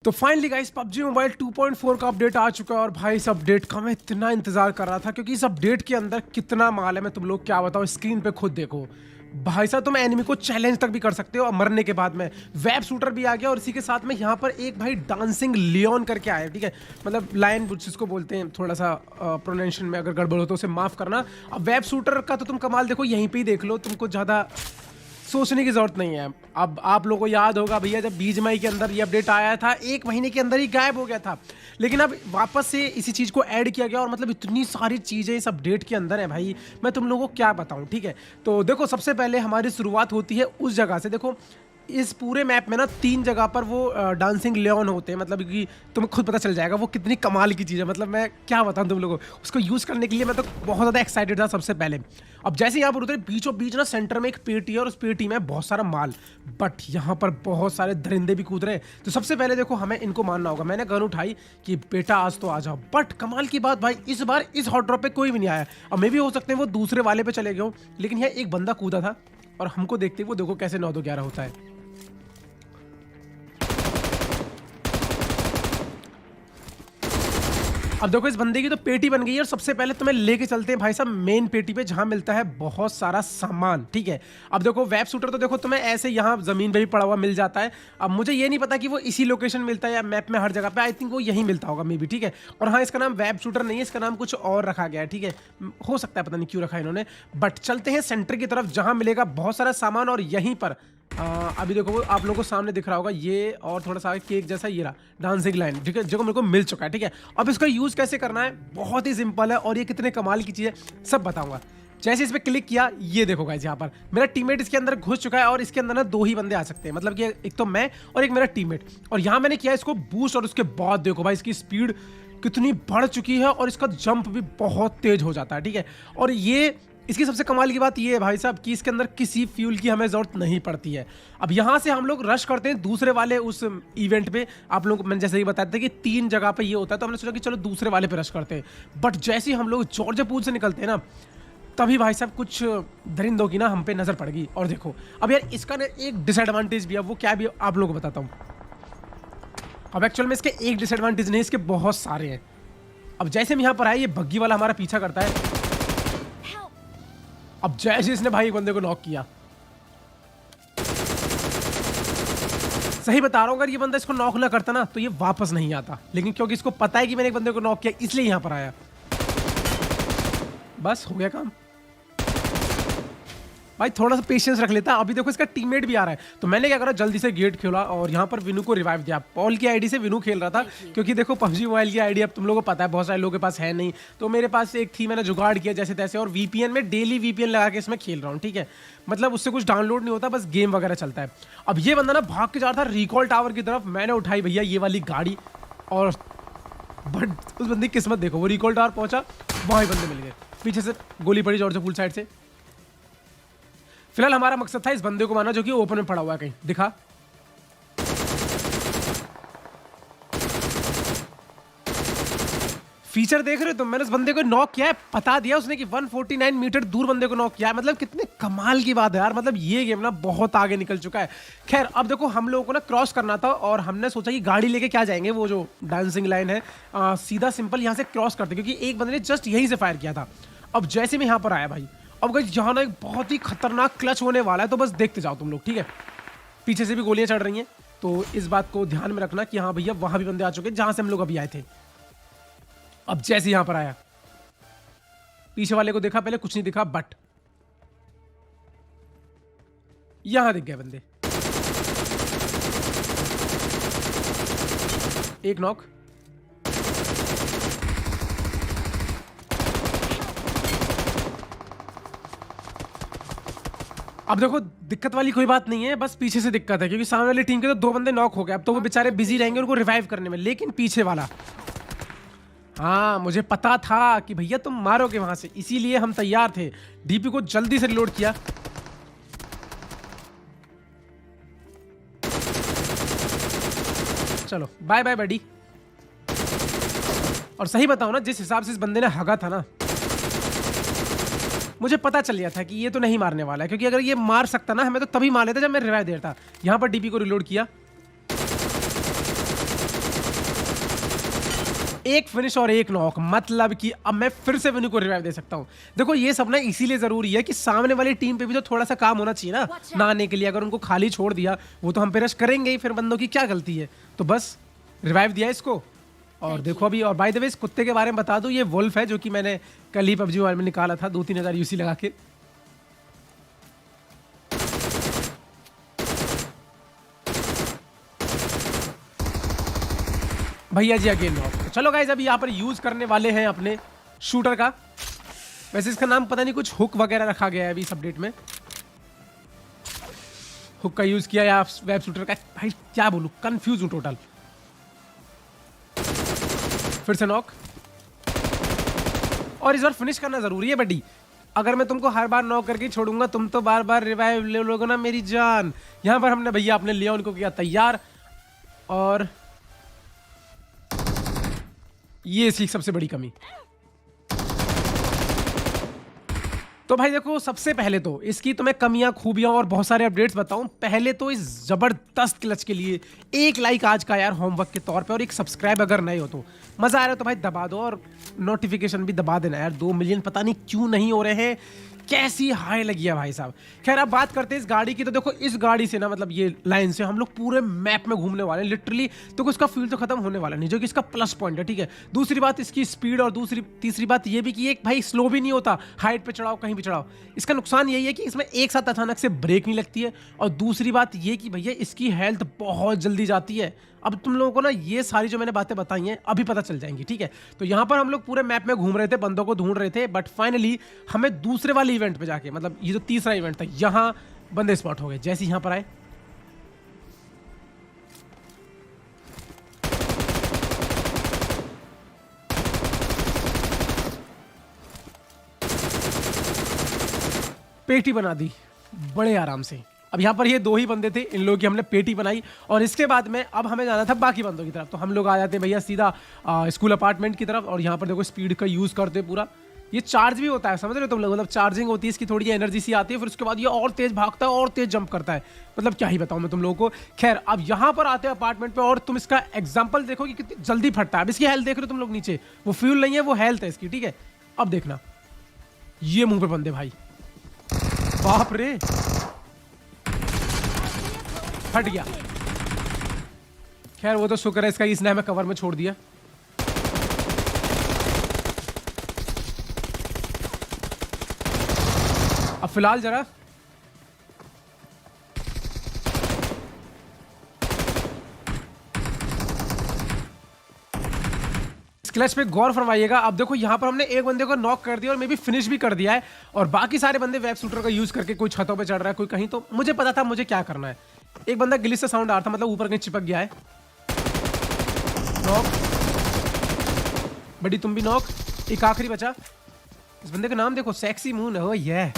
तो finally guys PUBG mobile 2.4 का update आ चुका है और भाई इस अपडेट का मैं इतना इंतजार कर रहा था क्योंकि इस अपडेट के अंदर कितना माल है मैं तुम लोग क्या बताऊं। स्क्रीन पे खुद देखो भाई साहब, तुम एनिमी को चैलेंज तक भी कर सकते हो और मरने के बाद में वेब शूटर भी आ गया और इसी के साथ में यहाँ पर एक भाई डांसिंग लियोन करके आया। ठीक है, मतलब लायन जिसको बोलते हैं, थोड़ा सा प्रोनाउंसिएशन में अगर गड़बड़ हो तो उसे माफ करना। अब वेब शूटर का तो तुम कमाल देखो, यहीं पे ही देख लो, तुमको ज़्यादा सोचने की जरूरत नहीं है। अब आप लोगों को याद होगा भैया, जब 20 मई के अंदर ये अपडेट आया था, 1 महीने के अंदर ही गायब हो गया था, लेकिन अब वापस से इसी चीज़ को ऐड किया गया और मतलब इतनी सारी चीज़ें इस अपडेट के अंदर है भाई, मैं तुम लोगों को क्या बताऊं। ठीक है, तो देखो सबसे पहले हमारी शुरुआत होती है उस जगह से। देखो इस पूरे मैप में ना 3 जगह पर वो डांसिंग लियोन होते हैं, मतलब कि तुम्हें खुद पता चल जाएगा वो कितनी कमाल की चीज़ है। मतलब मैं क्या बताऊं तुम लोगों को, उसको यूज़ करने के लिए मैं तो बहुत ज़्यादा एक्साइटेड था सबसे पहले। अब जैसे यहाँ पर उतरे बीचों बीच ना सेंटर में एक पेटी है और उस पेटी में बहुत सारा माल, बट यहाँ पर बहुत सारे दरिंदे भी कूद रहे हैं। तो सबसे पहले देखो हमें इनको मानना होगा। मैंने गन उठाई कि बेटा आज तो आ जाओ, बट कमाल की बात भाई इस बार इस हॉट ड्रॉप पे कोई भी नहीं आया। अब मे भी हो सकते हैं वो दूसरे वाले पे चले गए हो, लेकिन यहाँ एक बंदा कूदा था और हमको देखते वो देखो कैसे 9-2-11 होता है। अब देखो इस बंदे की तो पेटी बन गई है और सबसे पहले तुम्हें लेके चलते हैं भाई साहब मेन पेटी पे, जहां मिलता है बहुत सारा सामान। ठीक है, अब देखो वेब शूटर तो देखो तुम्हें ऐसे यहाँ जमीन पे भी पड़ा हुआ मिल जाता है। अब मुझे ये नहीं पता कि वो इसी लोकेशन मिलता है या मैप में हर जगह पे, आई थिंक वो यहीं मिलता होगा मे बी। ठीक है, और हाँ इसका नाम वेब शूटर नहीं है, इसका नाम कुछ और रखा गया है। ठीक है, हो सकता है पता नहीं क्यों रखा है इन्होंने, बट चलते हैं सेंटर की तरफ जहां मिलेगा बहुत सारा सामान। और यहीं पर अभी देखो वो आप लोगों को सामने दिख रहा होगा ये, और थोड़ा सा केक जैसा ये रहा डांसिंग लाइन। ठीक है, जो मेरे को मिल चुका है। ठीक है, अब इसका यूज कैसे करना है बहुत ही सिंपल है और ये कितने कमाल की चीज है सब बताऊंगा। जैसे इस पे क्लिक किया, ये देखो गाइस यहाँ पर मेरा टीममेट इसके अंदर घुस चुका है और इसके अंदर ना 2 ही बंदे आ सकते हैं, मतलब कि एक तो मैं और एक मेरा टीममेट। और यहाँ मैंने किया इसको बूस्ट और उसके बाद देखो भाई इसकी स्पीड कितनी बढ़ चुकी है और इसका जंप भी बहुत तेज हो जाता है। ठीक है, और ये इसकी सबसे कमाल की बात ये है भाई साहब कि इसके अंदर किसी फ्यूल की हमें जरूरत नहीं पड़ती है। अब यहाँ से हम लोग रश करते हैं दूसरे वाले उस इवेंट पे। आप लोग मैंने जैसे ही बताया था कि 3 जगह पे ये होता है, तो हमने सोचा कि चलो दूसरे वाले पे रश करते हैं। बट जैसे ही हम लोग जॉर्जिया पूल से निकलते हैं ना, तभी भाई साहब कुछ दरिंदों की ना हम पे नजर पड़ गई। और देखो अब यार इसका ना एक डिसएडवांटेज भी है, वो क्या भी आप लोगों को बताता हूँ। अब एक्चुअल में इसके एक डिसएडवांटेज नहीं, इसके बहुत सारे हैं। अब जैसे हम यहाँ पर आए, ये बग्गी वाला हमारा पीछा करता है। अब जैसे इसने भाई एक बंदे को नॉक किया, सही बता रहा हूं, अगर ये बंदा इसको नॉक ना करता ना तो ये वापस नहीं आता, लेकिन क्योंकि इसको पता है कि मैंने एक बंदे को नॉक किया इसलिए यहां पर आया। बस हो गया काम भाई, थोड़ा सा पेशेंस रख लेता। अभी देखो इसका टीममेट भी आ रहा है, तो मैंने क्या करा जल्दी से गेट खोला और यहाँ पर विनू को रिवाइव दिया। पॉल की आईडी से विनू खेल रहा था, क्योंकि देखो पबजी मोबाइल की आईडी अब तुम लोगों को पता है बहुत सारे लोगों के पास है नहीं, तो मेरे पास एक थी, मैंने जुगाड़ किया जैसे तैसे और वीपीएन में डेली वीपीएन लगा के इसमें खेल रहा हूँ। ठीक है, मतलब उससे कुछ डाउनलोड नहीं होता, बस गेम वगैरह चलता है। अब ये बंदा ना भाग के जा रहा था रिकॉल टावर की तरफ, मैंने उठाई भैया ये वाली गाड़ी और बट उस बंदी की किस्मत देखो, वो रिकॉल टावर पहुंचा, वहाँ ही बंदे मिल गए, पीछे से गोली पड़ी जॉर्जिया पूल साइड से। फिलहाल हमारा मकसद था इस बंदे को मारना जो कि ओपन में पड़ा हुआ है कहीं, दिखा। फीचर देख रहे हो तुम, मैंने उस बंदे को नॉक किया है, बता दिया उसने कि 149 मीटर दूर बंदे को नॉक किया है। मतलब कितने कमाल की बात है यार, मतलब ये गेम ना बहुत आगे निकल चुका है। खैर अब देखो हम लोगों को ना क्रॉस करना था और हमने सोचा कि गाड़ी लेके क्या जाएंगे, वो जो डांसिंग लाइन है सीधा सिंपल यहाँ से क्रॉस करते, क्योंकि एक बंदे ने जस्ट यहीं से फायर किया था। अब जैसे मैं यहाँ पर आया भाई, अब गाइस यहाँ ना एक बहुत ही खतरनाक क्लच होने वाला है, तो बस देखते जाओ तुम लोग। ठीक है, पीछे से भी गोलियां चढ़ रही हैं, तो इस बात को ध्यान में रखना कि हाँ भैया वहां भी बंदे आ चुके हैं जहां से हम लोग अभी आए थे। अब जैसे यहां पर आया, पीछे वाले को देखा, पहले कुछ नहीं दिखा, बट यहां दिख गए बंदे। एक नॉक, अब देखो दिक्कत वाली कोई बात नहीं है, बस पीछे से दिक्कत है, क्योंकि सामने वाली टीम के तो 2 बंदे नॉक हो गए। अब तो वो बेचारे बिजी रहेंगे उनको रिवाइव करने में, लेकिन पीछे वाला, हाँ मुझे पता था कि भैया तुम मारोगे वहां से, इसीलिए हम तैयार थे। डीपी को जल्दी से रिलोड किया, चलो बाय बाय बडी। और सही बताओ ना, जिस हिसाब से इस बंदे ने हगा था ना, मुझे पता चल गया था कि ये तो नहीं मारने वाला है, क्योंकि अगर ये मार सकता ना हमें तो तभी मार लेता जब मैं रिवाइव देता। यहाँ पर डीपी को रिलोड किया, एक फिनिश और एक नॉक, मतलब कि अब मैं फिर से विनू को रिवाइव दे सकता हूँ। देखो ये सब ना इसीलिए जरूरी है कि सामने वाली टीम पे भी तो थोड़ा सा काम होना चाहिए ना आने के लिए। अगर उनको खाली छोड़ दिया वो तो हम पे रश करेंगे ही, फिर बंदों की क्या गलती है। तो बस रिवाइव दिया इसको। और देखो अभी, और बाय द वे इस कुत्ते के बारे में बता दूं, ये वुल्फ है जो कि मैंने कल ही पबजी मोबाइल में निकाला था 2-3 हज़ार यूसी लगा के। भैया जी अगेन नॉक। तो चलो गाइस अभी यहाँ पर यूज करने वाले हैं अपने शूटर का। वैसे इसका नाम पता नहीं कुछ हुक वगैरह रखा गया है अभी इस अपडेट में। हुक का यूज किया या वेब शूटर का, भाई क्या बोलूं, कंफ्यूज हूं टोटल। फिर से नॉक, और इस बार फिनिश करना जरूरी है बड्डी। अगर मैं तुमको हर बार नॉक करके छोड़ूंगा तुम तो बार बार रिवाइव ले लोगे ना मेरी जान। यहां पर हमने भैया अपने लिया उनको किया तैयार, और ये इसकी सबसे बड़ी कमी। तो भाई देखो सबसे पहले तो इसकी तुम्हें कमियां खूबियां और बहुत सारे अपडेट्स बताऊं। पहले तो इस जबरदस्त क्लच के लिए एक लाइक आज का यार होमवर्क के तौर पे, और एक सब्सक्राइब अगर नहीं हो तो मजा आ रहा है तो भाई दबा दो, और नोटिफिकेशन भी दबा देना यार। 2 मिलियन पता नहीं क्यों नहीं हो रहे हैं, कैसी हाई लगी है भाई साहब। खैर अब बात करते हैं इस गाड़ी की। तो देखो इस गाड़ी से ना, मतलब ये लाइन से हम लोग पूरे मैप में घूमने वाले हैं लिटरली। तो इसका फ्यूल तो खत्म होने वाला नहीं, जो कि इसका प्लस पॉइंट है, ठीक है। दूसरी बात इसकी स्पीड, और तीसरी बात ये भी कि एक भाई स्लो भी नहीं होता, हाइट पे चढ़ाओ कहीं भी चढ़ाओ। इसका नुकसान यही है कि इसमें एक साथ अचानक से ब्रेक नहीं लगती है, और दूसरी बात ये कि भैया इसकी हेल्थ बहुत जल्दी जाती है। अब तुम लोगों को ना ये सारी जो मैंने बातें बताई हैं अभी पता चल जाएंगी, ठीक है। तो यहाँ पर हम लोग पूरे मैप में घूम रहे थे, बंदों को ढूंढ रहे थे, बट फाइनली हमें दूसरे वाले इवेंट पे जाके, मतलब ये जो तीसरा इवेंट था, यहाँ बंदे स्पॉट हो गए। जैसे यहाँ पर आए पेटी बना दी बड़े आराम से। अब यहाँ पर ये 2 ही बंदे थे, इन लोगों की हमने पेटी बनाई, और इसके बाद में अब हमें जाना था बाकी बंदों की तरफ। तो हम लोग आ जाते हैं भैया सीधा स्कूल अपार्टमेंट की तरफ, और यहाँ पर देखो स्पीड का यूज़ करते पूरा। ये चार्ज भी होता है, समझ रहे हो तुम लोग, मतलब चार्जिंग होती है इसकी, थोड़ी एनर्जी सी आती है, फिर उसके बाद ये और तेज भागता है और तेज जंप करता है। मतलब क्या ही बताऊँ मैं तुम लोगों को। खैर अब यहाँ पर आते हैं अपार्टमेंट पे, और तुम इसका एग्जाम्पल देखो कि कितनी जल्दी फटता है। अब इसकी हेल्थ देख रहे हो तुम लोग नीचे, वो फ्यूल नहीं है वो हेल्थ है इसकी, ठीक है। अब देखना ये मुंह पे बंदे, भाई बाप रे, फट गया। खैर वो तो शुक्र है इसका इसने हमें कवर में छोड़ दिया। अब फिलहाल जरा क्लच पे गौर फरमाइएगा। अब देखो यहाँ पर हमने एक बंदे को नॉक कर दिया और मे बी फिनिश भी कर दिया है, और बाकी सारे बंदे वेब शूटर का यूज करके कोई छतों पे चढ़ रहा है, कोई कहीं। तो मुझे पता था मुझे क्या करना है। एक बंदा गिलिस से साउंड आ रहा था, मतलब ऊपर कहीं चिपक गया है। नॉक, बड़ी तुम भी नॉक। एक आखिरी बचा, इस बंदे का नाम देखो, सेक्सी मून है। ओ ये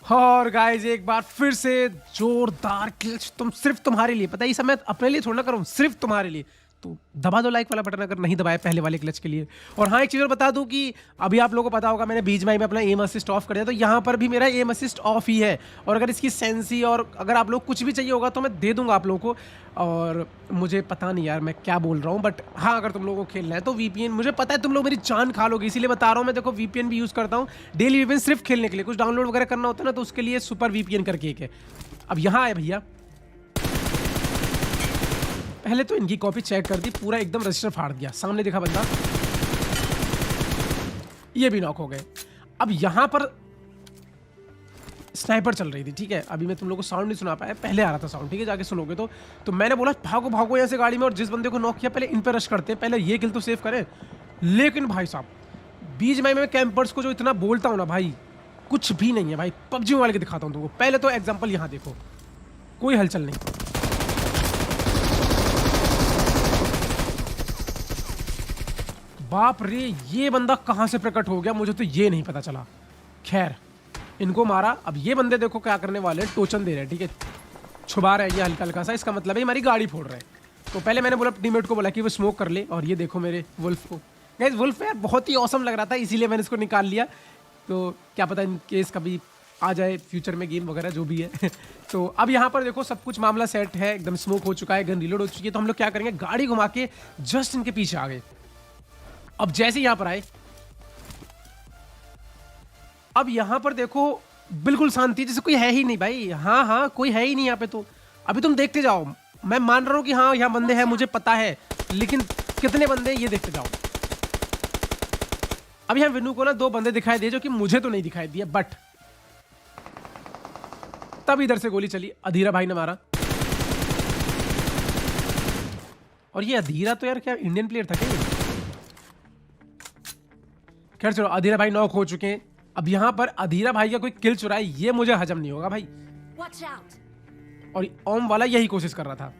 और गाइज एक बार फिर से जोरदार क्लच, तुम सिर्फ तुम्हारे लिए, पता है ये सब मैं अपने लिए थोड़ा ना करूं, सिर्फ तुम्हारे लिए। तो दबा दो लाइक वाला बटन अगर नहीं दबाया पहले वाले क्लच के लिए। और हाँ एक चीज़ और बता दूं कि अभी आप लोगों को पता होगा मैंने बीजीएमआई में अपना एम असिस्ट ऑफ कर दिया, तो यहाँ पर भी मेरा एम असिस्ट ऑफ ही है। और अगर इसकी सेंसी और अगर आप लोग कुछ भी चाहिए होगा तो मैं दे दूंगा आप लोगों को। और मुझे पता नहीं यार मैं क्या बोल रहा हूँ, बट हाँ अगर तुम लोगों को खेलना है तो वीपीएन, मुझे पता है तुम लोग मेरी जान खा लोगे, इसीलिए बता रहा हूँ मैं। देखो वीपीएन भी यूज़ करता हूँ डेली वीपीएन सिर्फ खेलने के लिए, कुछ डाउनलोड वगैरह करना होता है ना तो उसके लिए सुपर वीपीएन करके एक है। अब यहाँ आए भैया, पहले तो इनकी कॉपी चेक कर दी, पूरा एकदम रजिस्टर फाड़ दिया। सामने देखा बंदा, ये भी नॉक हो गए। अब यहां पर स्नाइपर चल रही थी, ठीक है। अभी मैं तुम लोगों को साउंड नहीं सुना पाया, पहले आ रहा था साउंड, ठीक है, जाके सुनोगे तो मैंने बोला भागो भागो यहाँ से गाड़ी में, और जिस बंदे को नॉक किया पहले इन पर रश करते हैं, पहले ये किल तो सेव करें। लेकिन भाई साहब बीजीएमआई में कैंपर्स को जो इतना बोलता हूँ ना भाई, कुछ भी नहीं है भाई। पबजी वाले के दिखाता हूँ तुमको। पहले तो एग्जाम्पल यहाँ देखो, कोई हलचल नहीं। बाप रे, ये बंदा कहां से प्रकट हो गया मुझे तो ये नहीं पता चला। खैर इनको मारा। अब ये बंदे देखो क्या करने वाले हैं, टोचन दे रहे हैं, ठीक है, छुपा रहे हैं ये हल्का हल्का सा, इसका मतलब है हमारी गाड़ी फोड़ रहे हैं। तो पहले मैंने बोला टीममेट को बोला कि वो स्मोक कर ले, और ये देखो मेरे वुल्फ को। गाइस वुल्फ यार बहुत ही औसम लग रहा था, इसीलिए मैंने इसको निकाल लिया। तो क्या पता इन केस कभी आ जाए फ्यूचर में गेम वगैरह जो भी है। तो अब यहाँ पर देखो सब कुछ मामला सेट है, एकदम स्मोक हो चुका है, गन रिलोड हो चुकी है। तो हम लोग क्या करेंगे, गाड़ी घुमा के जस्ट इनके पीछे आ गए। अब जैसे यहाँ पर आए, अब यहाँ पर देखो बिल्कुल शांति, जैसे कोई है ही नहीं भाई। हाँ हाँ, कोई है ही नहीं यहाँ पे। तो अभी तुम देखते जाओ, मैं मान रहा हूँ कि हाँ यहाँ बंदे हैं, मुझे पता है, लेकिन कितने बंदे ये देखते जाओ। अब यहाँ विनू को ना 2 बंदे दिखाई दिए जो कि मुझे तो नहीं दिखाई दिए, बट तब इधर से गोली चली, अधीरा भाई ने मारा। और ये अधीरा तो यार क्या इंडियन प्लेयर था क्या? खैर चलो, अधीरा भाई नॉक हो चुके हैं। अब यहां पर अधीरा भाई का कोई किल चुराए, ये मुझे हजम नहीं होगा भाई। और ओम वाला यही कोशिश कर रहा था,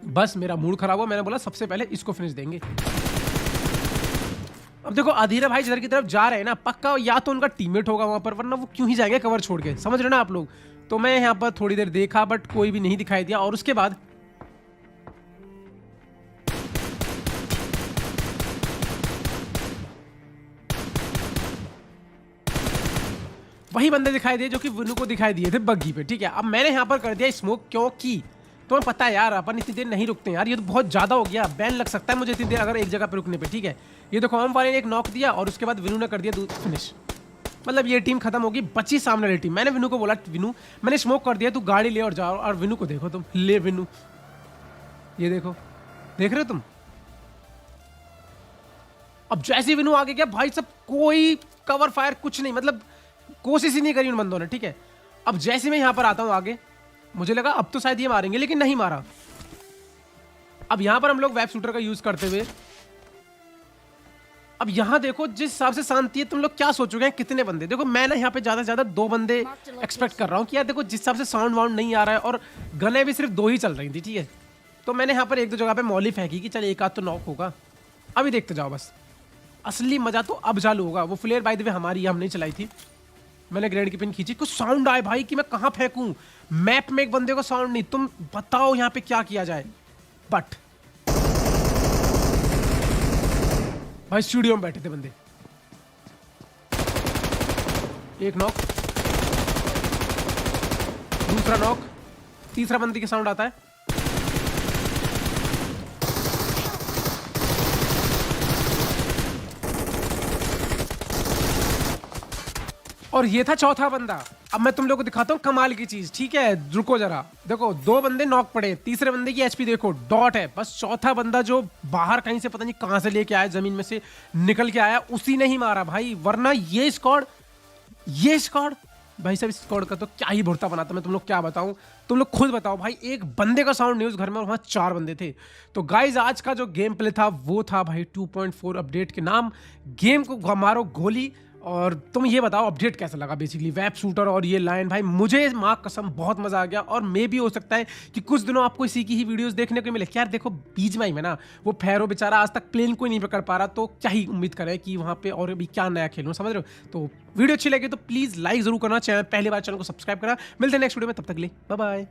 बस मेरा मूड खराब हुआ, मैंने बोला सबसे पहले इसको फिनिश देंगे। अब देखो अधीरा भाई जिधर की तरफ जा रहे हैं ना, पक्का या तो उनका टीममेट होगा वहां पर, वरना वो क्यों ही जाएंगे कवर छोड़ के, समझ रहे ना आप लोग। तो मैं यहाँ पर थोड़ी देर देखा, बट कोई भी नहीं दिखाई दिया। और उसके बाद वही बंदे दिखाई दिए जो कि विनू को दिखाई दिए थे बग्गी पे, ठीक है। अब मैंने यहाँ पर कर दिया स्मोक, क्योंकि तुम्हें पता है यार अपन इतनी देर नहीं रुकते हैं यार, ये तो बहुत ज्यादा हो गया, बैन लग सकता है मुझे इतनी देर अगर एक जगह पे रुकने पे, ठीक है। ये देखो ओम वाले ने एक नॉक दिया और उसके बाद विनू ने कर दिया फिनिश। मतलब ये टीम खत्म होगी, बची सामने वाली टीम। मैंने विनू को बोला, विनू मैंने स्मोक कर दिया, तू गाड़ी ले और जाओ। और विनू को देखो तुम, ले विनू, ये देखो, देख रहे हो तुम। अब जैसे विनू आगे गया भाई, सब कोई कवर फायर कुछ नहीं, मतलब कोशिश ही नहीं करी उन बंदों ने, ठीक है। अब जैसे मैं यहां पर आता हूं आगे, मुझे लगा अब तो शायद ये मारेंगे, लेकिन नहीं मारा। अब यहां पर हम लोग वेब शूटर का यूज करते हुए, अब यहां देखो जिस हिसाब से शांति है, तुम लोग क्या सोचोगे कितने बंदे। देखो मैं ना यहाँ पे ज्यादा से ज्यादा 2 बंदे एक्सपेक्ट कर रहा हूँ कि यार देखो जिस हिसाब से साउंड वाउंड नहीं आ रहा है और गने भी सिर्फ 2 ही चल रही थी, ठीक है। तो मैंने यहाँ पर 1-2 जगह पे मौली फेंकी कि चल एक आध तो नॉक होगा। अभी देखते जाओ, बस असली मजा तो अब चालू होगा। वो फ्लेयर बाय द वे हमारी, हम नहीं चलाई थी। मैंने ग्रेनेड की पिन खींची, कुछ साउंड आए भाई कि मैं कहाँ फेंकूं। मैप में एक बंदे को साउंड नहीं, तुम बताओ यहाँ पे क्या किया जाए। बट भाई स्टूडियो में बैठे थे बंदे, एक नॉक, दूसरा नॉक, तीसरा बंदे का साउंड आता है। और ये था चौथा बंदा। अब मैं तुम लोगों को दिखाता हूँ कमाल की चीज, ठीक है। रुको जरा, देखो 2 बंदे नॉक पड़े, तीसरे बंदे की एचपी देखो डॉट है। बस चौथा बंदा जो बाहर कहीं से पता नहीं कहां से लेके आया, जमीन में से निकल के आया, उसी ने ही मारा भाई। वरना ये स्क्वाड भाई साहब, इस स्क्वाड का तो क्या ही भुरता बनाता, मैं तुम लोग क्या बताऊं। तुम लोग खुद बताओ भाई, एक बंदे का साउंड न्यूज घर में और वहां 4 बंदे थे। तो गाइज आज का जो गेम प्ले था वो था भाई 2.4 अपडेट के नाम गेम को मारो गोली। और तुम ये बताओ अपडेट कैसा लगा, बेसिकली वेब शूटर और ये लाइन। भाई मुझे मां कसम बहुत मजा आ गया, और मे भी हो सकता है कि कुछ दिनों आपको इसी की ही वीडियोस देखने को मिले। यार देखो बीच में ना वो फैरो बेचारा आज तक प्लेन कोई नहीं पकड़ पा रहा, तो क्या ही उम्मीद करे कि वहां पे और भी क्या नया खेलूं, समझ रहे हो। तो वीडियो अच्छी लगी तो प्लीज लाइक जरूर करना, चैनल पहली बार चैनल को सब्सक्राइब करना। मिलते हैं नेक्स्ट वीडियो में, तब तक के लिए बाय बाय।